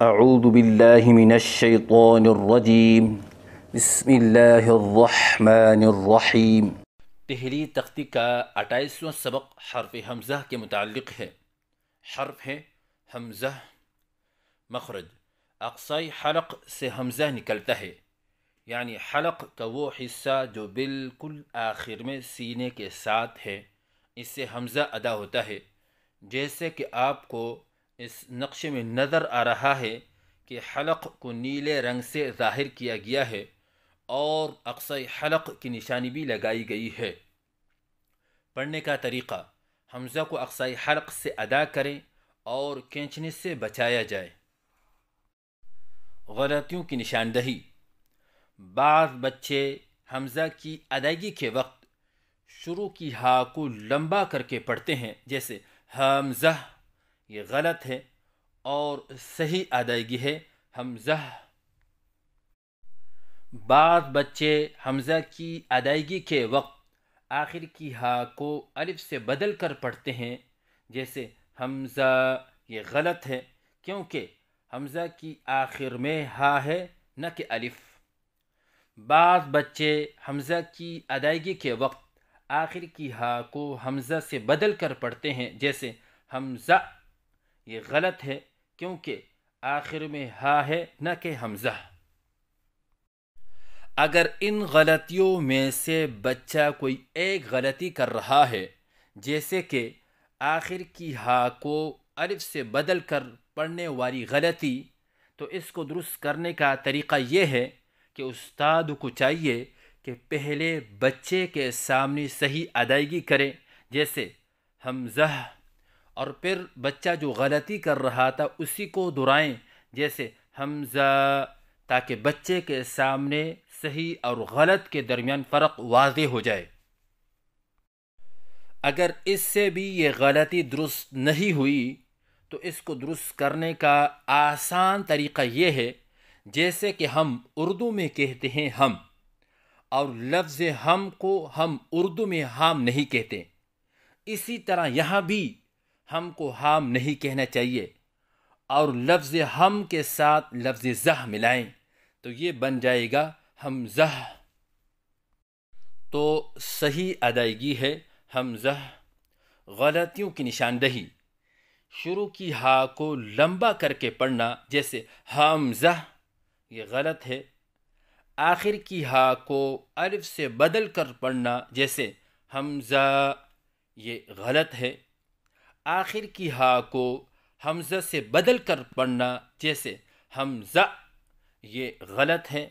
اعوذ باللہ من الشیطان الرجیم بسم اللہ الرحمن الرحیم۔ پہلی تختی کا 28واں سبق حرف حمزہ کے متعلق ہے۔ حرف ہے حمزہ، مخرج اقصائی حلق سے حمزہ نکلتا ہے، یعنی حلق کا وہ حصہ جو بالکل آخر میں سینے کے ساتھ ہے، اس سے حمزہ ادا ہوتا ہے۔ جیسے کہ آپ کو اس نقشے میں نظر آ رہا ہے کہ حلق کو نیلے رنگ سے ظاہر کیا گیا ہے اور اقصائی حلق کی نشانی بھی لگائی گئی ہے۔ پڑھنے کا طریقہ: حمزہ کو اقصائی حلق سے ادا کریں اور کھینچنے سے بچایا جائے۔ غلطیوں کی نشاندہی: بعض بچے حمزہ کی ادائیگی کے وقت شروع کی ہا کو لمبا کر کے پڑھتے ہیں، جیسے حمزہ، یہ غلط ہے اور صحیح ادائیگی ہے حمزہ۔ بعض بچے حمزہ کی ادائیگی کے وقت آخر کی ہا کو الف سے بدل کر پڑھتے ہیں، جیسے حمزہ، یہ غلط ہے کیونکہ حمزہ کی آخر میں ہا ہے نہ کہ الف۔ بعض بچے حمزہ کی ادائیگی کے وقت آخر کی ہا کو حمزہ سے بدل کر پڑھتے ہیں، جیسے حمزہ، یہ غلط ہے کیونکہ آخر میں ہا ہے نہ کہ حمزہ۔ اگر ان غلطیوں میں سے بچہ کوئی ایک غلطی کر رہا ہے، جیسے کہ آخر کی ہا کو الف سے بدل کر پڑھنے والی غلطی، تو اس کو درست کرنے کا طریقہ یہ ہے کہ استاد کو چاہیے کہ پہلے بچے کے سامنے صحیح ادائیگی کرے، جیسے حمزہ، اور پھر بچہ جو غلطی کر رہا تھا اسی کو دہرائیں، جیسے حمزہ، تاکہ بچے کے سامنے صحیح اور غلط کے درمیان فرق واضح ہو جائے۔ اگر اس سے بھی یہ غلطی درست نہیں ہوئی تو اس کو درست کرنے کا آسان طریقہ یہ ہے، جیسے کہ ہم اردو میں کہتے ہیں ہم، اور لفظ ہم کو ہم اردو میں ہام نہیں کہتے، اسی طرح یہاں بھی ہم کو ہام نہیں کہنا چاہیے، اور لفظ ہم کے ساتھ لفظ زہ ملائیں تو یہ بن جائے گا حمزہ۔ تو صحیح ادائیگی ہے حمزہ۔ غلطیوں کی نشاندہی: شروع کی ہا کو لمبا کر کے پڑھنا، جیسے حمزہ، یہ غلط ہے۔ آخر کی ہا کو الف سے بدل کر پڑھنا، جیسے حمزہ، یہ غلط ہے۔ آخر کی ہا کو حمزہ سے بدل کر پڑھنا، جیسے حمزہ، یہ غلط ہے۔